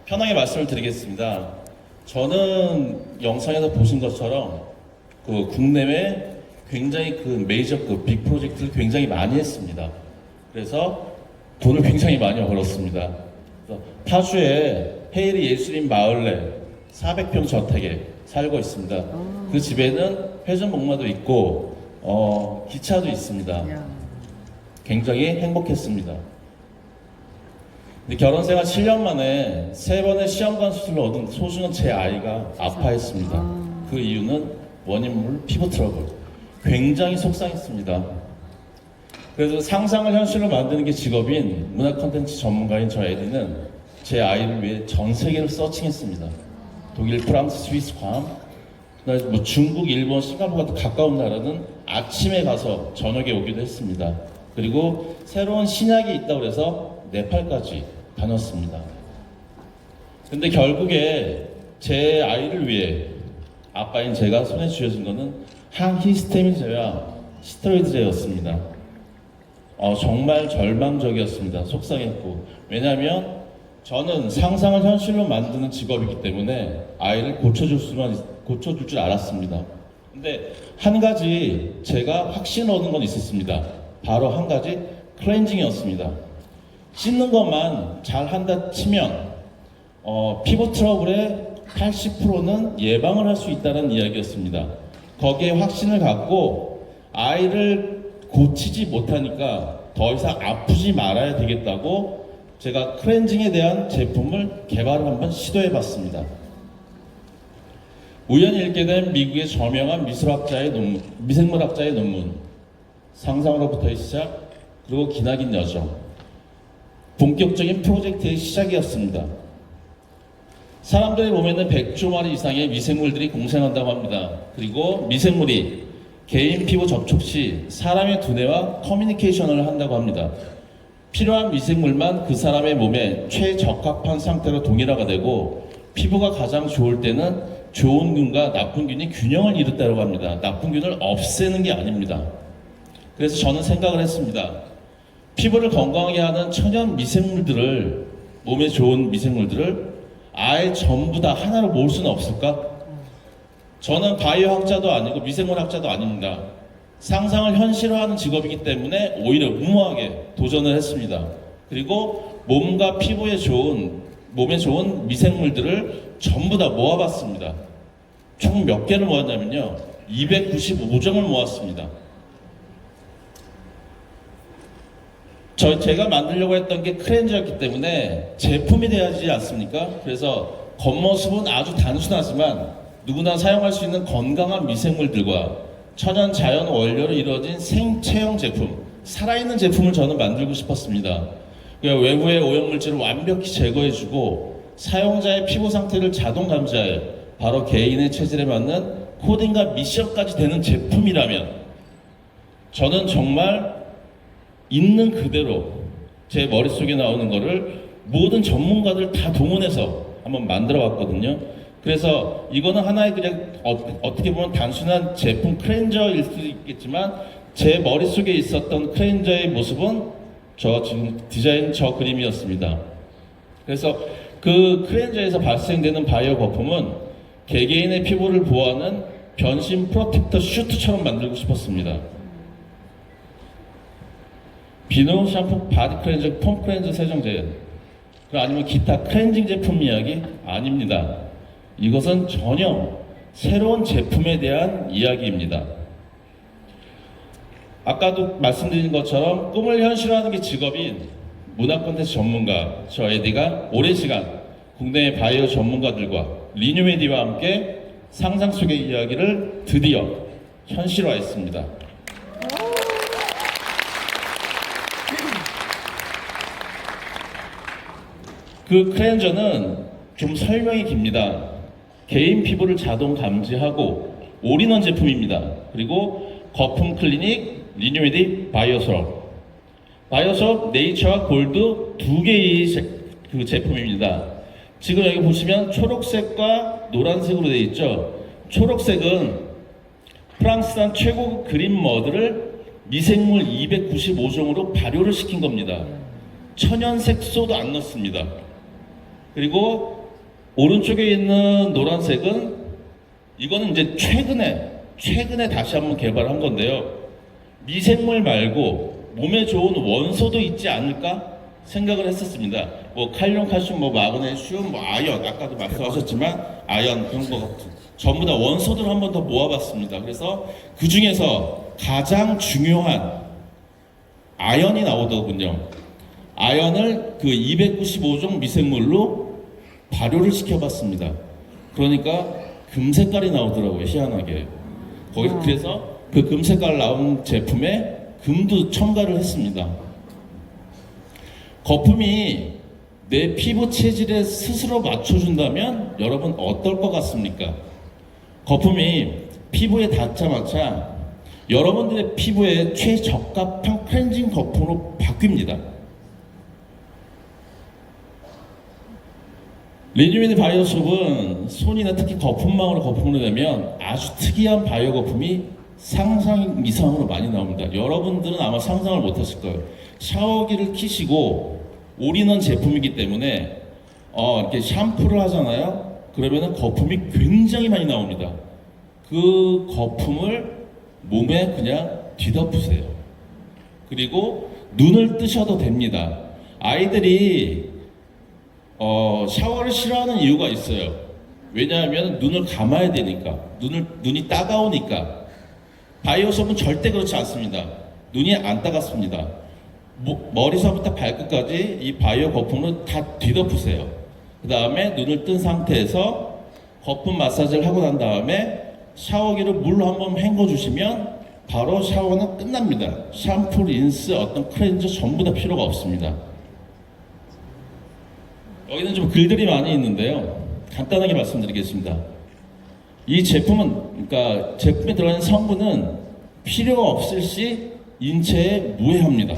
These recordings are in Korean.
편하게 말씀을 드리겠습니다. 저는 영상에서 보신 것처럼 그 국내외 굉장히 그 메이저급 빅 프로젝트를 굉장히 많이 했습니다. 그래서 돈을 굉장히 많이 벌었습니다. 그래서 파주에 헤이리 예술인 마을내 400평 저택에 살고 있습니다. 그 집에는 회전목마도 있고 기차도 있습니다. 굉장히 행복했습니다. 근데 결혼 생활 7년 만에 3번의 시험관 수술을 얻은 소중한 제 아이가 아파했습니다. 그 이유는 원인물 피부 트러블. 굉장히 속상했습니다. 그래서 상상을 현실로 만드는 게 직업인 문화 콘텐츠 전문가인 저 에디는 제 아이를 위해 전 세계를 서칭했습니다. 독일, 프랑스, 스위스, 괌, 뭐 중국, 일본, 싱가포르 같은 가까운 나라는 아침에 가서 저녁에 오기도 했습니다. 그리고 새로운 신약이 있다고 해서 네팔까지 다녔습니다. 근데 결국에 제 아이를 위해 아빠인 제가 손에 쥐어준 거는 항히스타민제와 스테로이드제였습니다. 정말 절망적이었습니다. 속상했고. 왜냐하면 저는 상상을 현실로 만드는 직업이기 때문에 아이를 고쳐줄 줄 알았습니다. 근데 한 가지 제가 확신 얻은 건 있었습니다. 바로 한 가지 클렌징이었습니다. 씻는 것만 잘 한다 치면 피부 트러블의 80%는 예방을 할 수 있다는 이야기였습니다. 거기에 확신을 갖고 아이를 고치지 못하니까 더 이상 아프지 말아야 되겠다고 제가 클렌징에 대한 제품을 개발을 한번 시도해 봤습니다. 우연히 읽게 된 미국의 저명한 미생물학자의 논문, 상상으로부터의 시작, 그리고 기나긴 여정, 본격적인 프로젝트의 시작이었습니다. 사람들의 몸에는 100조 마리 이상의 미생물들이 공생한다고 합니다. 그리고 미생물이 개인 피부 접촉 시 사람의 두뇌와 커뮤니케이션을 한다고 합니다. 필요한 미생물만 그 사람의 몸에 최적합한 상태로 동일화가 되고 피부가 가장 좋을 때는 좋은 균과 나쁜 균이 균형을 이룬다고 합니다. 나쁜 균을 없애는 게 아닙니다. 그래서 저는 생각을 했습니다. 피부를 건강하게 하는 천연 미생물들을, 몸에 좋은 미생물들을 아예 전부 다 하나로 모을 수는 없을까? 저는 바이오학자도 아니고 미생물학자도 아닙니다. 상상을 현실화하는 직업이기 때문에 오히려 무모하게 도전을 했습니다. 그리고 몸과 피부에 좋은, 몸에 좋은 미생물들을 전부 다 모아봤습니다. 총 몇 개를 모았냐면요, 295종을 모았습니다. 제가 만들려고 했던 게 클렌저였기 때문에 제품이 돼야지 않습니까? 그래서 겉모습은 아주 단순하지만 누구나 사용할 수 있는 건강한 미생물들과 천연 자연 원료로 이루어진 생체형 제품, 살아있는 제품을 저는 만들고 싶었습니다. 그러니까 외부의 오염물질을 완벽히 제거해주고 사용자의 피부 상태를 자동 감지하여 바로 개인의 체질에 맞는 코딩과 미션까지 되는 제품이라면 저는 정말 있는 그대로 제 머릿속에 나오는 거를 모든 전문가들 다 동원해서 한번 만들어 봤거든요. 그래서 이거는 하나의 그냥 어떻게 보면 단순한 제품 클렌저일 수도 있겠지만 제 머릿속에 있었던 클렌저의 모습은 저 지금 디자인 저 그림이었습니다. 그래서 그 클렌저에서 발생되는 바이오 거품은 개개인의 피부를 보호하는 변신 프로텍터 슈트처럼 만들고 싶었습니다. 비누, 샴푸, 바디 클렌저, 폼 클렌저, 세정제, 아니면 기타 클렌징 제품 이야기 아닙니다. 이것은 전혀 새로운 제품에 대한 이야기입니다. 아까도 말씀드린 것처럼 꿈을 현실화하는 게 직업인 문화 콘텐츠 전문가 저 에디가 오랜 시간 국내의 바이오 전문가들과 리뉴메디와 함께 상상 속의 이야기를 드디어 현실화했습니다. 그 클렌저는 좀 설명이 깁니다. 개인 피부를 자동 감지하고 올인원 제품입니다. 그리고 거품 클리닉, 리뉴메디, 바이오솔, 네이처와 골드 2개의 그 제품입니다. 지금 여기 보시면 초록색과 노란색으로 되어 있죠. 초록색은 프랑스산 최고급 그린 머드를 미생물 295종으로 발효를 시킨 겁니다. 천연 색소도 안 넣습니다. 그리고 오른쪽에 있는 노란색은 이거는 이제 최근에 다시 한번 개발한 건데요. 미생물 말고 몸에 좋은 원소도 있지 않을까 생각을 했었습니다. 뭐 칼륨, 칼슘, 뭐 마그네슘, 뭐 아연, 아까도 말씀하셨지만 아연 그런 거 같은 전부 다 원소들을 한 번 더 모아봤습니다. 그래서 그 중에서 가장 중요한 아연이 나오더군요. 아연을 그 295종 미생물로 발효를 시켜봤습니다. 그러니까 금색깔이 나오더라고요. 희한하게. 거기서 그래서 그 금색깔 나온 제품에 금도 첨가를 했습니다. 거품이 내 피부 체질에 스스로 맞춰준다면 여러분 어떨 것 같습니까? 거품이 피부에 닿자마자 여러분들의 피부에 최적합한 클렌징 거품으로 바뀝니다. 리뉴미드 바이오솝은 손이나 특히 거품망으로 거품을 내면 아주 특이한 바이오 거품이 상상 이상으로 많이 나옵니다. 여러분들은 아마 상상을 못 하실 거예요. 샤워기를 키시고 올인원 제품이기 때문에 이렇게 샴푸를 하잖아요. 그러면은 거품이 굉장히 많이 나옵니다. 그 거품을 몸에 그냥 뒤덮으세요. 그리고 눈을 뜨셔도 됩니다. 아이들이 샤워를 싫어하는 이유가 있어요. 왜냐하면 눈을 감아야 되니까, 눈이 따가우니까. 바이오솝은 절대 그렇지 않습니다. 눈이 안 따갑습니다. 머리서부터 발끝까지 이 바이오 거품을 다 뒤덮으세요. 그 다음에 눈을 뜬 상태에서 거품 마사지를 하고 난 다음에 샤워기를 물로 한번 헹궈주시면 바로 샤워는 끝납니다. 샴푸, 린스, 어떤 클렌저 전부 다 필요가 없습니다. 여기는 좀 글들이 많이 있는데요. 간단하게 말씀드리겠습니다. 이 제품은, 그러니까 제품에 들어가는 성분은 필요 없을 시 인체에 무해합니다.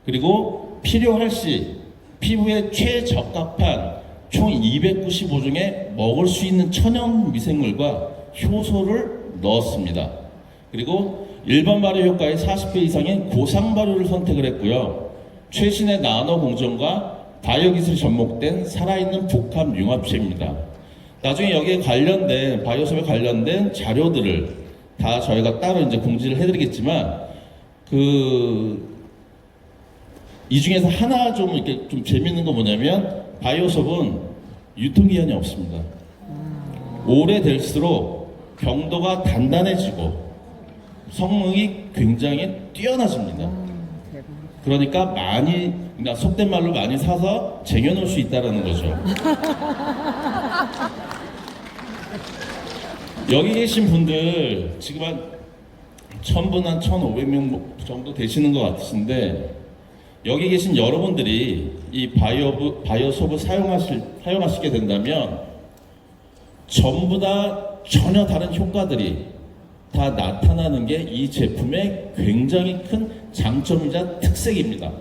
그리고 필요할 시 피부에 최적합한 총 295종의 먹을 수 있는 천연 미생물과 효소를 넣었습니다. 그리고 일반 발효 효과의 40배 이상의 고상 발효를 선택을 했고요. 최신의 나노 공정과 바이오 기술이 접목된 살아있는 복합 융합체입니다. 나중에 여기에 관련된 바이오솝에 관련된 자료들을 다 저희가 따로 이제 공지를 해드리겠지만 이 중에서 하나 좀 이렇게 좀 재밌는 거 뭐냐면 바이오솝은 유통기한이 없습니다. 오래될수록 경도가 단단해지고 성능이 굉장히 뛰어나집니다. 그러니까 그러니까 속된 말로 많이 사서 쟁여놓을 수 있다는 거죠. 여기 계신 분들 지금 한 1000분, 한 1500명 정도 되시는 것 같으신데 여기 계신 여러분들이 이 바이오솝을 사용하시게 된다면 전부 다 전혀 다른 효과들이 다 나타나는 게 이 제품의 굉장히 큰 장점이자 특색입니다.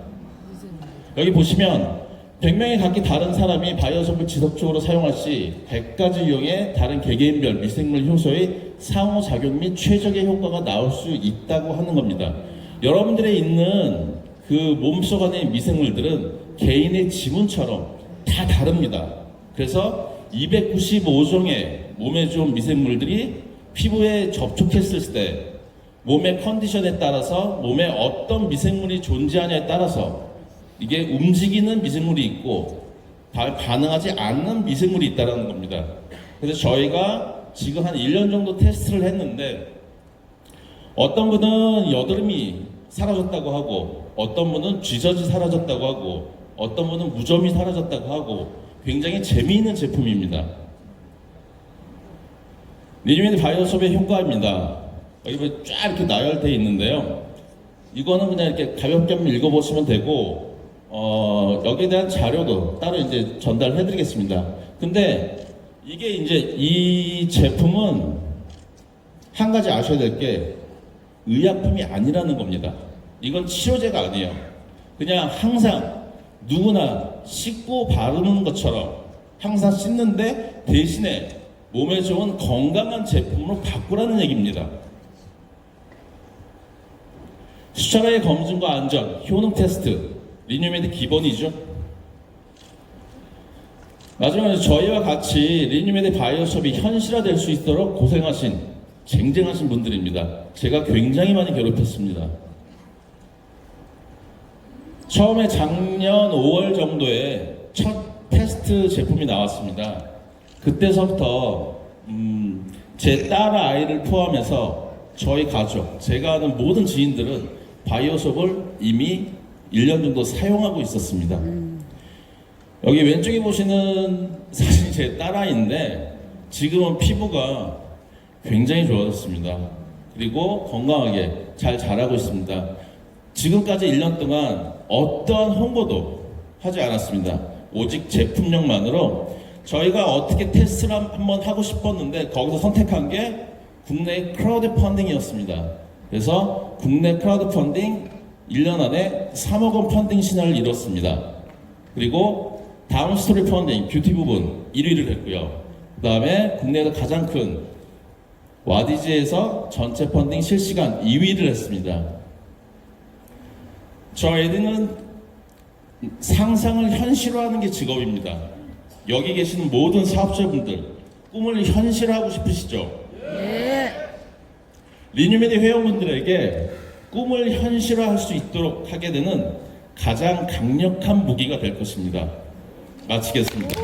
여기 보시면 100명이 각기 다른 사람이 바이오솝을 지속적으로 사용할 시 100가지 유형의 다른 개개인별 미생물 효소의 상호작용 및 최적의 효과가 나올 수 있다고 하는 겁니다. 여러분들의 있는 그 몸속 안의 미생물들은 개인의 지문처럼 다 다릅니다. 그래서 295종의 몸에 좋은 미생물들이 피부에 접촉했을 때 몸의 컨디션에 따라서 몸에 어떤 미생물이 존재하냐에 따라서 이게 움직이는 미생물이 있고 반응하지 않는 미생물이 있다는 겁니다. 그래서 저희가 지금 한 1년 정도 테스트를 했는데 어떤 분은 여드름이 사라졌다고 하고 어떤 분은 쥐젖이 사라졌다고 하고 어떤 분은 무좀이 사라졌다고 하고 굉장히 재미있는 제품입니다. 리뉴미드 바이오솝의 효과입니다. 여기 쫙 이렇게 나열되어 있는데요. 이거는 그냥 이렇게 가볍게 한번 읽어보시면 되고 여기에 대한 자료도 따로 이제 전달해드리겠습니다. 근데 이게 이제 이 제품은 한 가지 아셔야 될 게 의약품이 아니라는 겁니다. 이건 치료제가 아니에요. 그냥 항상 누구나 씻고 바르는 것처럼 항상 씻는데 대신에 몸에 좋은 건강한 제품으로 바꾸라는 얘기입니다. 수차례의 검증과 안전, 효능 테스트, 리뉴미드 기본이죠. 마지막으로 저희와 같이 리뉴메디 바이오숍이 현실화될 수 있도록 고생하신, 쟁쟁하신 분들입니다. 제가 굉장히 많이 괴롭혔습니다. 처음에 작년 5월 정도에 첫 테스트 제품이 나왔습니다. 그때서부터 제 딸 아이를 포함해서 저희 가족, 제가 아는 모든 지인들은 바이오숍을 이미 1년 정도 사용하고 있었습니다. 여기 왼쪽에 보시는 사실 제 딸아이인데 지금은 피부가 굉장히 좋아졌습니다. 그리고 건강하게 잘 자라고 있습니다. 지금까지 1년 동안 어떠한 홍보도 하지 않았습니다. 오직 제품력만으로 저희가 어떻게 테스트를 한번 하고 싶었는데 거기서 선택한 게 국내 크라우드 펀딩이었습니다. 그래서 국내 크라우드 펀딩 1년 안에 3억 원 펀딩 신화를 이뤘습니다. 그리고 다운스토리 펀딩, 뷰티 부분 1위를 했고요. 그 다음에 국내에서 가장 큰 와디즈에서 전체 펀딩 실시간 2위를 했습니다. 저희는 상상을 현실화하는 게 직업입니다. 여기 계시는 모든 사업자분들 꿈을 현실화하고 싶으시죠? 네. 리뉴메디 회원분들에게 꿈을 현실화할 수 있도록 하게 되는 가장 강력한 무기가 될 것입니다. 마치겠습니다.